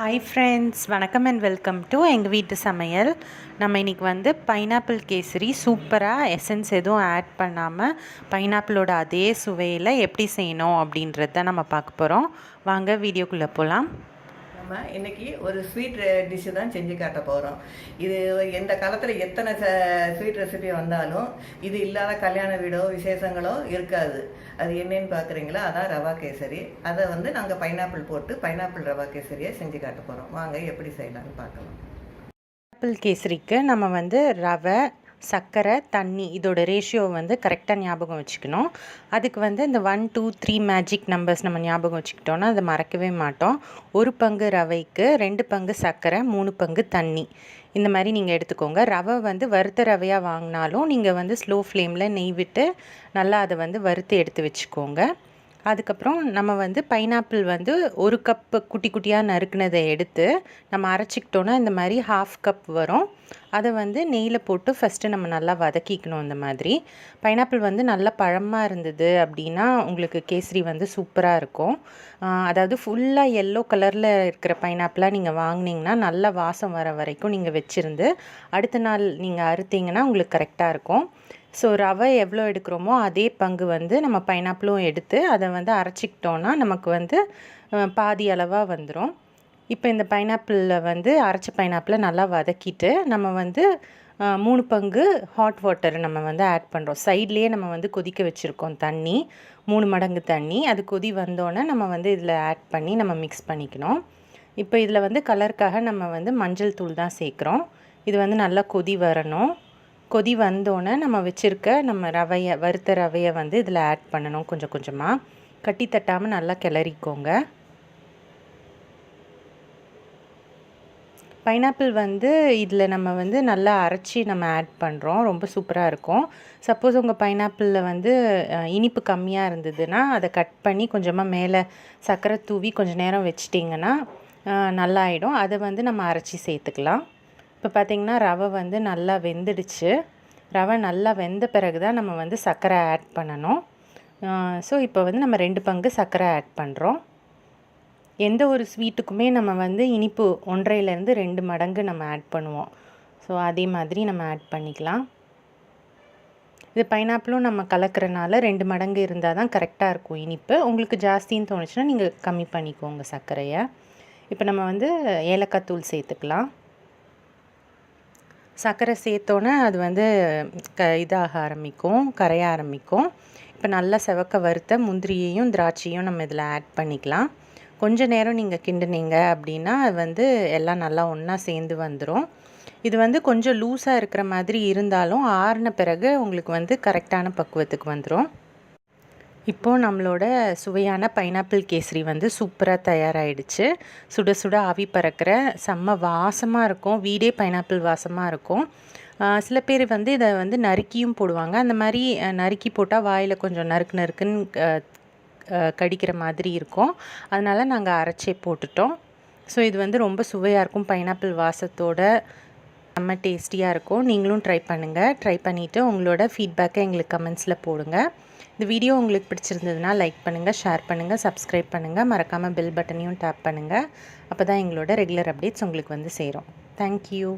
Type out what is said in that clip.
Hi friends, வணக்கம் and welcome to எங்கள் வீட்டு சமையல். நம்ம இன்றைக்கி வந்து பைனாப்பிள் கேசரி சூப்பராக எசன்ஸ் எதுவும் ஆட் பண்ணாமல் பைனாப்பிளோட அதே சுவையில் எப்படி செய்யணும் அப்படின்றத நம்ம பார்க்க போகிறோம். வாங்க வீடியோக்குள்ளே போகலாம். நம்ம இன்றைக்கி ஒரு ஸ்வீட் டிஷ்ஷு தான் செஞ்சு காட்ட போகிறோம். இது எந்த காலத்தில் எத்தனை ஸ்வீட் ரெசிபி வந்தாலும் இது இல்லாத கல்யாண வீடோ விசேஷங்களோ இருக்காது. அது என்னன்னு பார்க்குறீங்களா? அதான் ரவா கேசரி. அதை வந்து நாங்கள் பைனாப்பிள் போட்டு பைனாப்பிள் ரவா கேசரியை செஞ்சு காட்ட போகிறோம். வாங்க எப்படி செய்யலான்னு பார்க்கலாம். பைனாப்பிள் கேசரிக்கு நம்ம வந்து ரவை, சர்க்கரை, தண்ணி இதோட ரேஷியோ வந்து கரெக்டாக ஞாபகம் வச்சுக்கணும். அதுக்கு வந்து இந்த 1 2 3 மேஜிக் நம்பர்ஸ் நம்ம ஞாபகம் வச்சுக்கிட்டோன்னா அதை மறக்கவே மாட்டோம். 1 பங்கு ரவைக்கு 2 பங்கு சர்க்கரை, 3 பங்கு தண்ணி, இந்த மாதிரி நீங்கள் எடுத்துக்கோங்க. ரவை வந்து வறுத்த ரவையாக வாங்கினாலும் நீங்கள் வந்து ஸ்லோ ஃப்ளேமில் நெய் விட்டு நல்லா அதை வந்து வறுத்து எடுத்து வச்சுக்கோங்க. அதுக்கப்புறம் நம்ம வந்து பைனாப்பிள் வந்து 1 கப்பு குட்டி குட்டியாக நறுக்குனதை எடுத்து நம்ம அரைச்சிக்கிட்டோன்னா இந்த மாதிரி 1/2 கப் வரும். அதை வந்து நெய்யில் போட்டு ஃபஸ்ட்டு நம்ம நல்லா வதக்கிக்கணும். இந்த மாதிரி பைனாப்பிள் வந்து நல்லா பழமாக இருந்தது அப்படின்னா உங்களுக்கு கேசரி வந்து சூப்பராக இருக்கும். அதாவது ஃபுல்லாக எல்லோ கலரில் இருக்கிற பைனாப்பிளாக நீங்கள் வாங்கினீங்கன்னா நல்லா வாசம் வர வரைக்கும் நீங்கள் வச்சுருந்து அடுத்த நாள் நீங்கள் அறுத்தீங்கன்னா உங்களுக்கு கரெக்டாக இருக்கும். ஸோ ரவை எவ்வளோ எடுக்கிறோமோ அதே பங்கு வந்து நம்ம பைனாப்பிளும் எடுத்து அதை வந்து அரைச்சிக்கிட்டோன்னா நமக்கு வந்து பாதி அளவாக வந்துடும். இப்போ இந்த பைனாப்பிளில் வந்து அரைச்ச பைனாப்பிளை நல்லா வதக்கிட்டு நம்ம வந்து 3 பங்கு ஹாட் வாட்டர் நம்ம வந்து ஆட் பண்ணுறோம். சைட்லேயே நம்ம வந்து கொதிக்க வச்சுருக்கோம் தண்ணி, 3 மடங்கு தண்ணி. அது கொதி வந்தோடனே நம்ம வந்து இதில் ஆட் பண்ணி நம்ம மிக்ஸ் பண்ணிக்கணும். இப்போ இதில் வந்து கலருக்காக நம்ம வந்து மஞ்சள் தூள் தான் சேர்க்குறோம். இது வந்து நல்லா கொதி வரணும். கொதி வந்தோடனே நம்ம வச்சுருக்க நம்ம ரவையை, வறுத்த ரவையை வந்து இதில் ஆட் பண்ணணும். கொஞ்சம் கொஞ்சமாக கட்டி தட்டாமல் நல்லா கிளறிக்கோங்க. பைனாப்பிள் வந்து இதில் நம்ம வந்து நல்லா அரைச்சி நம்ம ஆட் பண்ணுறோம். ரொம்ப சூப்பராக இருக்கும். சப்போஸ் உங்கள் பைனாப்பிளில் வந்து இனிப்பு கம்மியாக இருந்ததுன்னா அதை கட் பண்ணி கொஞ்சமாக மேலே சர்க்கரை தூவி கொஞ்சம் நேரம் வச்சிட்டிங்கன்னா நல்லா ஆகிடும். அதை வந்து நம்ம அரைச்சி சேர்த்துக்கலாம். இப்போ பார்த்திங்கன்னா ரவை வந்து நல்லா வெந்துடுச்சு. ரவை நல்லா வெந்த பிறகு தான் நம்ம வந்து சர்க்கரை ஆட் பண்ணணும். ஸோ இப்போ வந்து நம்ம 2 பங்கு சர்க்கரை ஆட் பண்ணுறோம். எந்த ஒரு ஸ்வீட்டுக்குமே நம்ம வந்து இனிப்பு 1.5லேருந்து 2 மடங்கு நம்ம ஆட் பண்ணுவோம். ஸோ அதே மாதிரி நம்ம ஆட் பண்ணிக்கலாம். இது பைனாப்பிளும் நம்ம கலக்கிறனால 2 மடங்கு இருந்தால் தான் கரெக்டாக இருக்கும் இனிப்பு. உங்களுக்கு ஜாஸ்தின்னு தோணுச்சுன்னா நீங்கள் கம்மி பண்ணிக்கோங்க சர்க்கரையை. இப்போ நம்ம வந்து ஏலக்காய் தூள் சேர்த்துக்கலாம். சர்க்கரை சேர்த்தோன்னே அது வந்து இதாக ஆரம்பிக்கும், கரைய ஆரம்பிக்கும். இப்போ நல்லா செவக்க வறுத்த முந்திரியையும் திராட்சையும் நம்ம இதில் ஆட் பண்ணிக்கலாம். கொஞ்சம் நேரம் நீங்கள் கிண்டுனீங்க அப்படின்னா அது வந்து எல்லாம் நல்லா ஒன்றா சேர்ந்து வந்துடும். இது வந்து கொஞ்சம் லூஸாக இருக்கிற மாதிரி இருந்தாலும் ஆறின பிறகு உங்களுக்கு வந்து கரெக்டான பக்குவத்துக்கு வந்துடும். இப்போது நம்மளோட சுவையான பைனாப்பிள் கேசரி வந்து சூப்பராக தயாராகிடுச்சு. சுட சுட ஆவி பறக்கிற செம்ம வாசமாக இருக்கும். வீடே பைனாப்பிள் வாசமாக இருக்கும். சில பேர் வந்து இதை வந்து நறுக்கியும் போடுவாங்க. அந்த மாதிரி நறுக்கி போட்டால் வாயில் கொஞ்சம் நறுக்குன்னு கடிக்கிற மாதிரி இருக்கும். அதனால் நாங்கள் அரைச்சே போட்டுட்டோம். ஸோ இது வந்து ரொம்ப சுவையாக இருக்கும். பைனாப்பிள் வாசத்தோட செம்ம டேஸ்டியாக இருக்கும். நீங்களும் ட்ரை பண்ணுங்கள். ட்ரை பண்ணிவிட்டு உங்களோட ஃபீட்பேக்கை எங்களுக்கு கமெண்ட்ஸில் போடுங்க. இந்த வீடியோ உங்களுக்கு பிடிச்சிருந்ததுன்னா லைக் பண்ணுங்கள், ஷேர் பண்ணுங்கள், சப்ஸ்கிரைப் பண்ணுங்கள். மறக்காமல் பெல் பட்டனையும் டேப் பண்ணுங்கள். அப்போ தான் எங்களோட ரெகுலர் அப்டேட்ஸ் உங்களுக்கு வந்து சேரும். தேங்க்யூ.